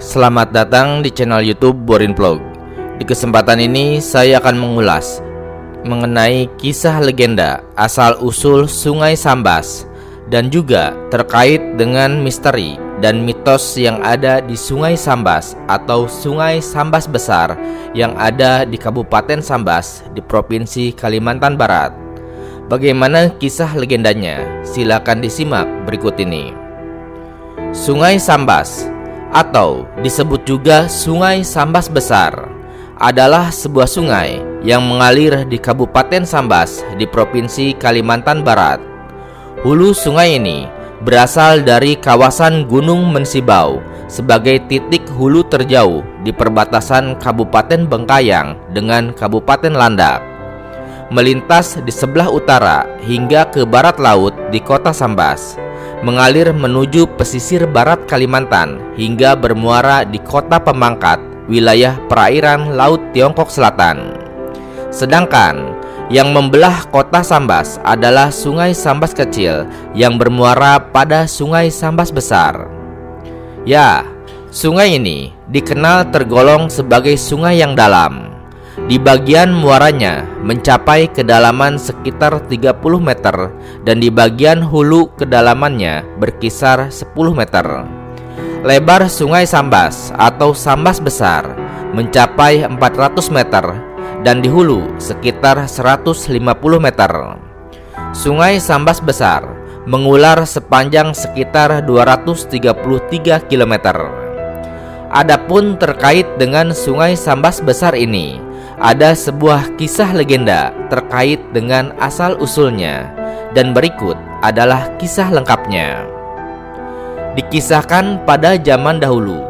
Selamat datang di channel YouTube Borin Vlog. Di kesempatan ini saya akan mengulas mengenai kisah legenda asal-usul Sungai Sambas dan juga terkait dengan misteri dan mitos yang ada di Sungai Sambas atau Sungai Sambas Besar yang ada di Kabupaten Sambas di Provinsi Kalimantan Barat. Bagaimana kisah legendanya? Silakan disimak berikut ini. Sungai Sambas atau disebut juga Sungai Sambas Besar adalah sebuah sungai yang mengalir di Kabupaten Sambas di Provinsi Kalimantan Barat. Hulu sungai ini berasal dari kawasan Gunung Mensibau sebagai titik hulu terjauh di perbatasan Kabupaten Bengkayang dengan Kabupaten Landak, melintas di sebelah utara hingga ke barat laut di kota Sambas, mengalir menuju pesisir barat Kalimantan hingga bermuara di kota Pemangkat, wilayah perairan Laut Tiongkok Selatan. Sedangkan yang membelah kota Sambas adalah Sungai Sambas Kecil yang bermuara pada Sungai Sambas Besar. Ya, sungai ini dikenal tergolong sebagai sungai yang dalam. Di bagian muaranya mencapai kedalaman sekitar 30 meter dan di bagian hulu kedalamannya berkisar 10 meter. Lebar Sungai Sambas atau Sambas Besar mencapai 400 meter dan di hulu sekitar 150 meter. Sungai Sambas Besar mengular sepanjang sekitar 233 km. Adapun terkait dengan Sungai Sambas Besar ini, ada sebuah kisah legenda terkait dengan asal-usulnya, dan berikut adalah kisah lengkapnya. Dikisahkan pada zaman dahulu,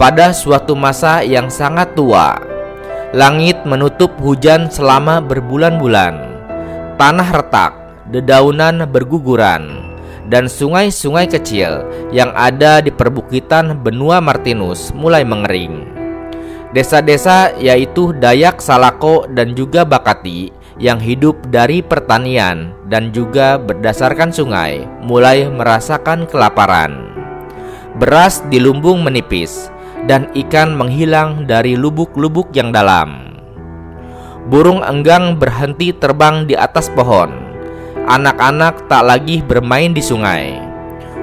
pada suatu masa yang sangat tua, langit menutup hujan selama berbulan-bulan, tanah retak, dedaunan berguguran, dan sungai-sungai kecil yang ada di perbukitan benua Martinus mulai mengering. Desa-desa yaitu Dayak Salako dan juga Bakati yang hidup dari pertanian dan juga berdasarkan sungai mulai merasakan kelaparan. Beras di lumbung menipis dan ikan menghilang dari lubuk-lubuk yang dalam. Burung enggang berhenti terbang di atas pohon. Anak-anak tak lagi bermain di sungai.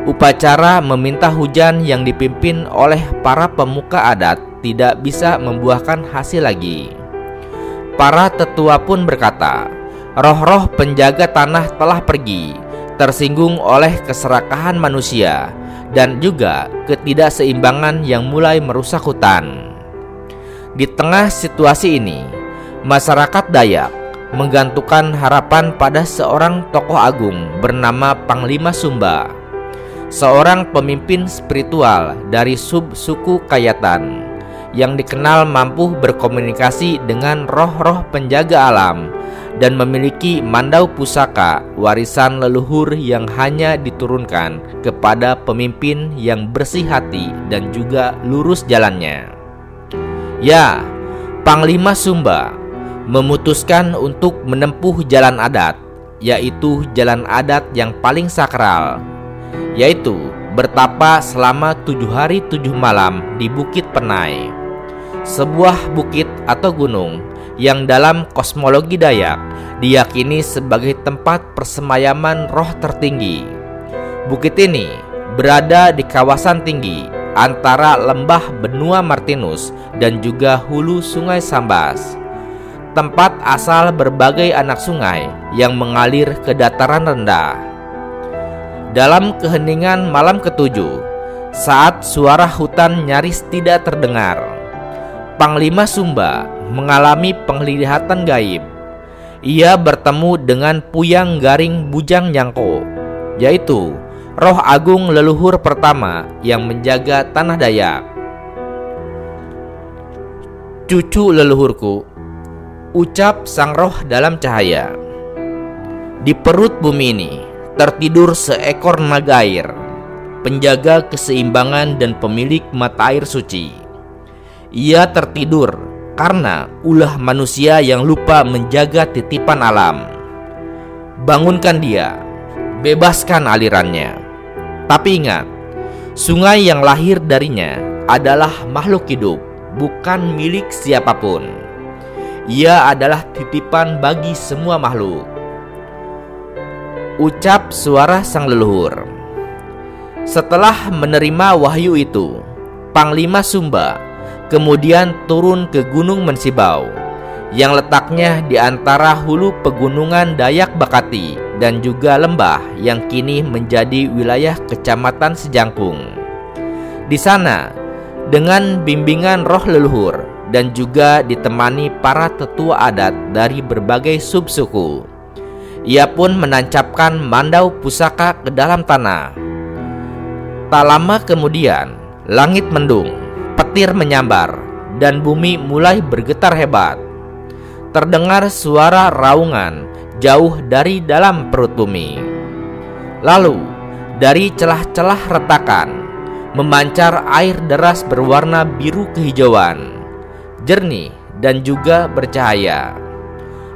Upacara meminta hujan yang dipimpin oleh para pemuka adat tidak bisa membuahkan hasil lagi. Para tetua pun berkata, roh-roh penjaga tanah telah pergi, tersinggung oleh keserakahan manusia dan juga ketidakseimbangan yang mulai merusak hutan. Di tengah situasi ini, masyarakat Dayak menggantungkan harapan pada seorang tokoh agung bernama Panglima Sumba, seorang pemimpin spiritual dari sub-suku Kayatan yang dikenal mampu berkomunikasi dengan roh-roh penjaga alam dan memiliki mandau pusaka, warisan leluhur yang hanya diturunkan kepada pemimpin yang bersih hati dan juga lurus jalannya. Ya, Panglima Sumba memutuskan untuk menempuh jalan adat, yaitu jalan adat yang paling sakral, yaitu bertapa selama 7 hari 7 malam di Bukit Penai, sebuah bukit atau gunung yang dalam kosmologi Dayak diyakini sebagai tempat persemayaman roh tertinggi. Bukit ini berada di kawasan tinggi antara lembah benua Martinus dan juga hulu Sungai Sambas, tempat asal berbagai anak sungai yang mengalir ke dataran rendah. Dalam keheningan malam ketujuh, saat suara hutan nyaris tidak terdengar, Panglima Sumba mengalami penglihatan gaib. Ia bertemu dengan Puyang Garing Bujang Nyangko, yaitu roh agung leluhur pertama yang menjaga tanah Dayak. Cucu leluhurku, ucap sang roh dalam cahaya. Di perut bumi ini tertidur seekor naga air, penjaga keseimbangan dan pemilik mata air suci. Ia tertidur karena ulah manusia yang lupa menjaga titipan alam. Bangunkan dia, bebaskan alirannya. Tapi ingat, Sungai yang lahir darinya adalah makhluk hidup, bukan milik siapapun. Ia adalah titipan bagi semua makhluk. Ucap suara sang leluhur. Setelah menerima wahyu itu, Panglima Sumba kemudian turun ke Gunung Mensibau yang letaknya di antara hulu pegunungan Dayak Bakati dan juga lembah yang kini menjadi wilayah Kecamatan Sejangkung. Di sana, dengan bimbingan roh leluhur dan juga ditemani para tetua adat dari berbagai subsuku, ia pun menancapkan mandau pusaka ke dalam tanah. Tak lama kemudian, langit mendung, petir menyambar, dan bumi mulai bergetar hebat. Terdengar suara raungan jauh dari dalam perut bumi. Lalu, dari celah-celah retakan, memancar air deras berwarna biru kehijauan, jernih dan juga bercahaya.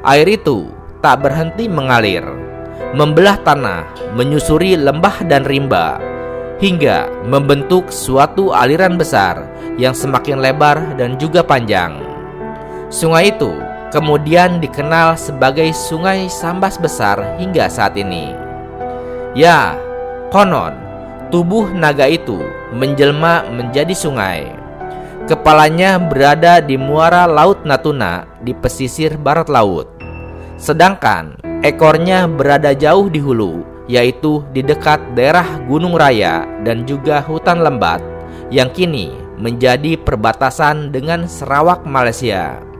Air itu tak berhenti mengalir, membelah tanah, menyusuri lembah dan rimba, hingga membentuk suatu aliran besar yang semakin lebar dan juga panjang. Sungai itu kemudian dikenal sebagai Sungai Sambas Besar hingga saat ini. Ya, konon tubuh naga itu menjelma menjadi sungai. Kepalanya berada di muara Laut Natuna di pesisir barat laut, sedangkan ekornya berada jauh di hulu, yaitu di dekat daerah Gunung Raya dan juga hutan lebat yang kini menjadi perbatasan dengan Sarawak, Malaysia.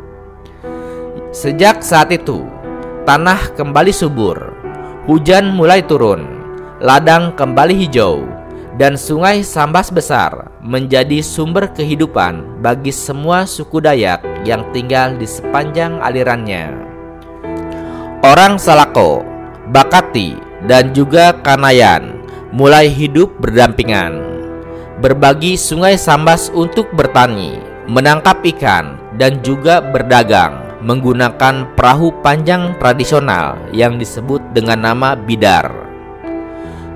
Sejak saat itu, tanah kembali subur, hujan mulai turun, ladang kembali hijau, dan Sungai Sambas Besar menjadi sumber kehidupan bagi semua suku Dayak yang tinggal di sepanjang alirannya. Orang Salako, Bakati, dan juga Kanayan mulai hidup berdampingan, berbagi Sungai Sambas untuk bertani, menangkap ikan, dan juga berdagang menggunakan perahu panjang tradisional yang disebut dengan nama bidar.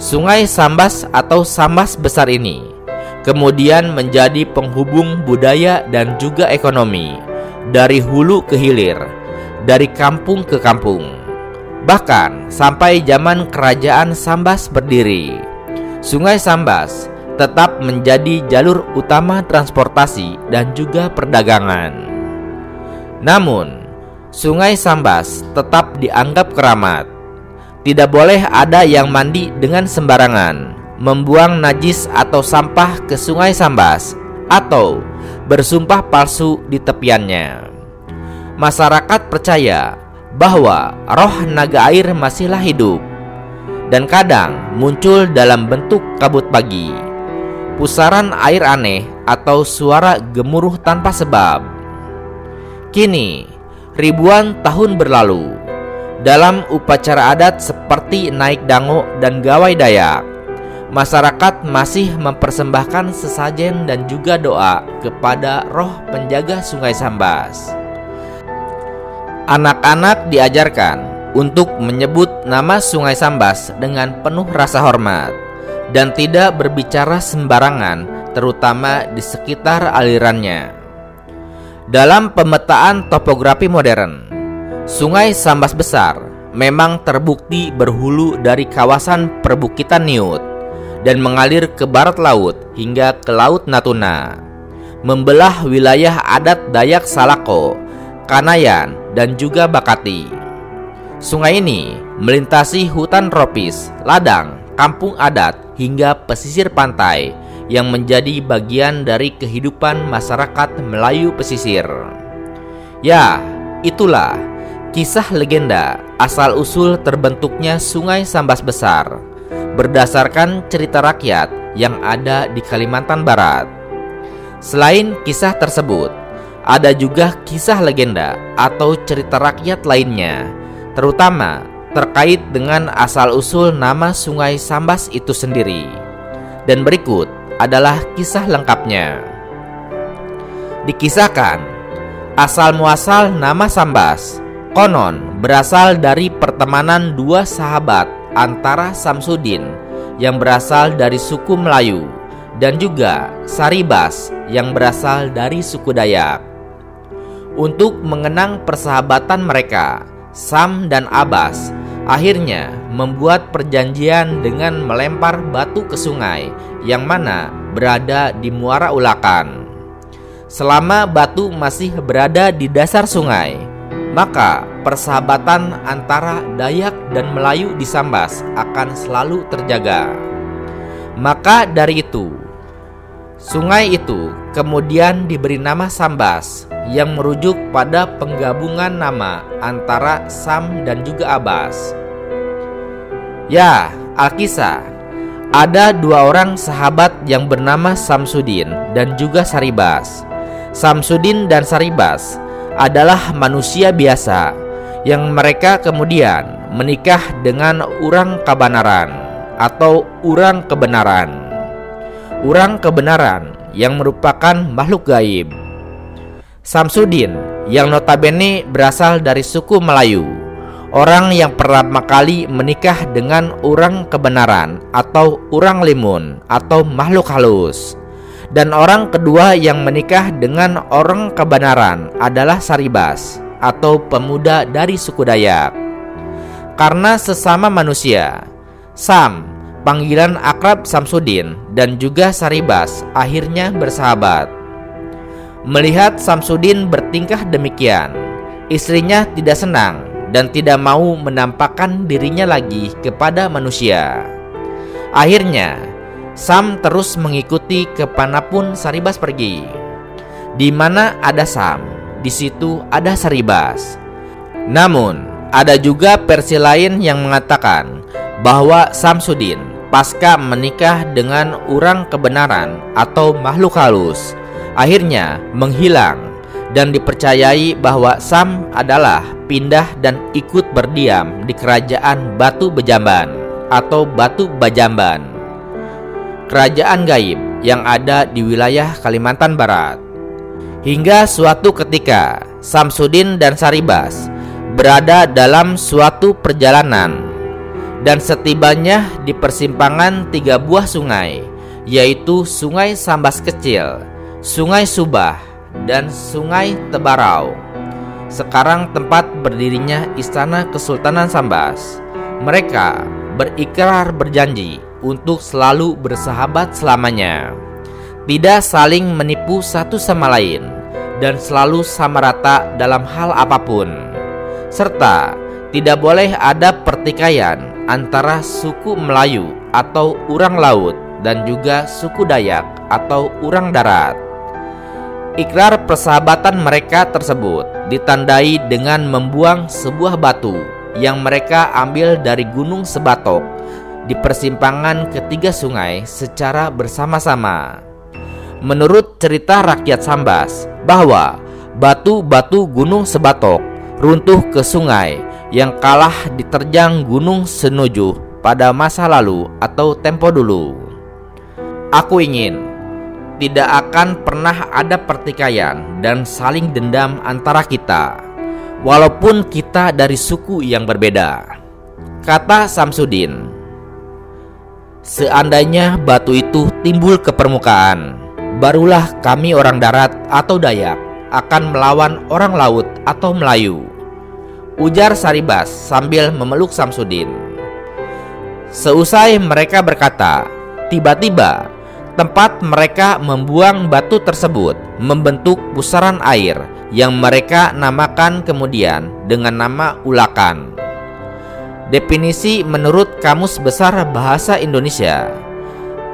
Sungai Sambas atau Sambas Besar ini kemudian menjadi penghubung budaya dan juga ekonomi dari hulu ke hilir, dari kampung ke kampung. Bahkan sampai zaman Kerajaan Sambas berdiri, Sungai Sambas tetap menjadi jalur utama transportasi dan juga perdagangan. Namun, Sungai Sambas tetap dianggap keramat. Tidak boleh ada yang mandi dengan sembarangan, membuang najis atau sampah ke Sungai Sambas, atau bersumpah palsu di tepiannya. Masyarakat percaya bahwa roh naga air masihlah hidup dan kadang muncul dalam bentuk kabut pagi, pusaran air aneh, atau suara gemuruh tanpa sebab. Kini, ribuan tahun berlalu, dalam upacara adat seperti naik dango dan gawai Dayak, masyarakat masih mempersembahkan sesajen dan juga doa kepada roh penjaga Sungai Sambas. Anak-anak diajarkan untuk menyebut nama Sungai Sambas dengan penuh rasa hormat dan tidak berbicara sembarangan, terutama di sekitar alirannya. Dalam pemetaan topografi modern, Sungai Sambas Besar memang terbukti berhulu dari kawasan perbukitan Niut dan mengalir ke barat laut hingga ke Laut Natuna, membelah wilayah adat Dayak Salako, Kanayan, dan juga Bakati. Sungai ini melintasi hutan tropis, ladang, kampung adat, hingga pesisir pantai yang menjadi bagian dari kehidupan masyarakat Melayu pesisir. Ya, itulah kisah legenda asal-usul terbentuknya Sungai Sambas Besar berdasarkan cerita rakyat yang ada di Kalimantan Barat. Selain kisah tersebut, ada juga kisah legenda atau cerita rakyat lainnya, terutama terkait dengan asal-usul nama Sungai Sambas itu sendiri. Dan berikut adalah kisah lengkapnya. Dikisahkan, asal-muasal nama Sambas konon berasal dari pertemanan dua sahabat antara Samsudin yang berasal dari suku Melayu dan juga Saribas yang berasal dari suku Dayak. Untuk mengenang persahabatan mereka, Sam dan Abbas akhirnya membuat perjanjian dengan melempar batu ke sungai yang mana berada di Muara Ulakan. Selama batu masih berada di dasar sungai, maka persahabatan antara Dayak dan Melayu di Sambas akan selalu terjaga. Maka dari itu, sungai itu kemudian diberi nama Sambas yang merujuk pada penggabungan nama antara Sam dan juga Abbas. Ya, Alkisah, ada dua orang sahabat yang bernama Samsudin dan juga Saribas. Samsudin dan Saribas adalah manusia biasa yang mereka kemudian menikah dengan orang Kabanaran atau orang kebenaran. Orang kebenaran yang merupakan makhluk gaib. Samsudin yang notabene berasal dari suku Melayu, orang yang pertama kali menikah dengan orang kebenaran atau orang limun atau makhluk halus. Dan orang kedua yang menikah dengan orang kebenaran adalah Saribas atau pemuda dari suku Dayak. Karena sesama manusia, Sam, panggilan akrab Samsudin, dan juga Saribas akhirnya bersahabat. Melihat Samsudin bertingkah demikian, istrinya tidak senang dan tidak mau menampakkan dirinya lagi kepada manusia. Akhirnya Sam terus mengikuti kemanapun Saribas pergi. Di mana ada Sam, di situ ada Saribas. Namun, ada juga versi lain yang mengatakan bahwa Samsudin pasca menikah dengan orang kebenaran atau makhluk halus, akhirnya menghilang dan dipercayai bahwa Sam adalah pindah dan ikut berdiam di kerajaan Batu Bejamban atau Batu Bajamban, kerajaan gaib yang ada di wilayah Kalimantan Barat. Hingga suatu ketika Samsudin dan Saribas berada dalam suatu perjalanan, dan setibanya di persimpangan 3 buah sungai, yaitu Sungai Sambas Kecil, Sungai Subah, dan Sungai Tebarau, sekarang tempat berdirinya Istana Kesultanan Sambas. Mereka berikrar berjanji untuk selalu bersahabat selamanya, tidak saling menipu satu sama lain, dan selalu sama rata dalam hal apapun, serta tidak boleh ada pertikaian antara suku Melayu atau orang laut dan juga suku Dayak atau orang darat. Ikrar persahabatan mereka tersebut ditandai dengan membuang sebuah batu yang mereka ambil dari Gunung Sebatok di persimpangan ketiga sungai secara bersama-sama. Menurut cerita rakyat Sambas bahwa batu-batu Gunung Sebatok runtuh ke sungai yang kalah diterjang Gunung Senuju pada masa lalu atau tempo dulu. Aku ingin tidak akan pernah ada pertikaian dan saling dendam antara kita, walaupun kita dari suku yang berbeda, kata Samsudin. Seandainya batu itu timbul ke permukaan, barulah kami orang darat atau Dayak akan melawan orang laut atau Melayu, ujar Saribas sambil memeluk Samsudin. Seusai mereka berkata, tiba-tiba tempat mereka membuang batu tersebut membentuk pusaran air yang mereka namakan kemudian dengan nama Ulakan. Definisi menurut Kamus Besar Bahasa Indonesia,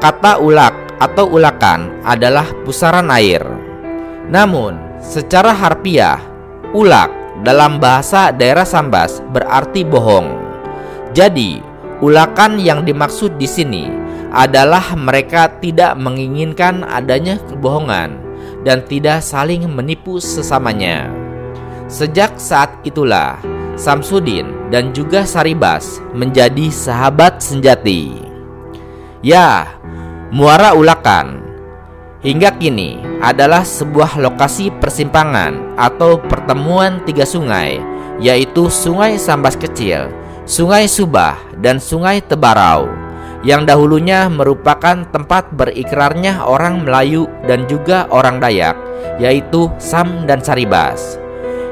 kata ulak atau ulakan adalah pusaran air. Namun, secara harfiah, ulak dalam bahasa daerah Sambas berarti bohong. Jadi, ulakan yang dimaksud di sini adalah mereka tidak menginginkan adanya kebohongan dan tidak saling menipu sesamanya. Sejak saat itulah Samsudin dan juga Saribas menjadi sahabat sejati. Ya, Muara Ulakan hingga kini adalah sebuah lokasi persimpangan atau pertemuan 3 sungai, yaitu Sungai Sambas Kecil, Sungai Subah, dan Sungai Tebarau, yang dahulunya merupakan tempat berikrarnya orang Melayu dan juga orang Dayak, yaitu Sam dan Saribas.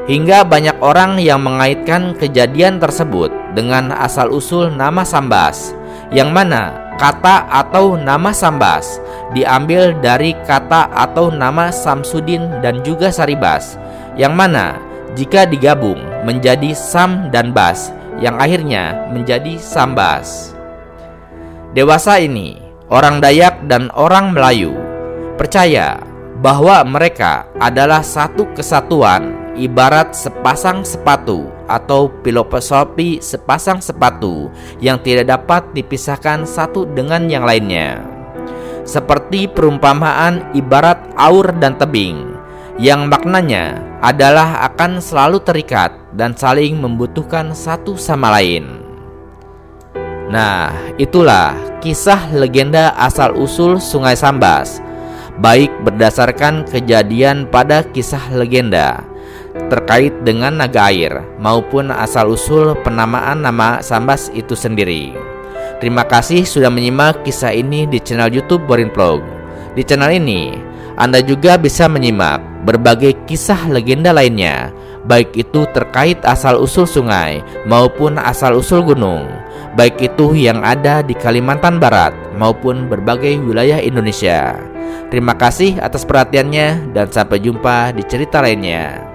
Hingga banyak orang yang mengaitkan kejadian tersebut dengan asal-usul nama Sambas, yang mana kata atau nama Sambas diambil dari kata atau nama Samsudin dan juga Saribas, yang mana jika digabung menjadi Sam dan Bas, yang akhirnya menjadi Sambas. Dewasa ini, orang Dayak dan orang Melayu percaya bahwa mereka adalah satu kesatuan, ibarat sepasang sepatu atau filosofi sepasang sepatu yang tidak dapat dipisahkan satu dengan yang lainnya. Seperti perumpamaan ibarat aur dan tebing, yang maknanya adalah akan selalu terikat dan saling membutuhkan satu sama lain. Nah, itulah kisah legenda asal-usul Sungai Sambas, baik berdasarkan kejadian pada kisah legenda terkait dengan naga air maupun asal-usul penamaan nama Sambas itu sendiri. Terima kasih sudah menyimak kisah ini di channel YouTube Borin Vlog. Di channel ini, Anda juga bisa menyimak berbagai kisah legenda lainnya, baik itu terkait asal-usul sungai maupun asal-usul gunung, baik itu yang ada di Kalimantan Barat maupun berbagai wilayah Indonesia. Terima kasih atas perhatiannya dan sampai jumpa di cerita lainnya.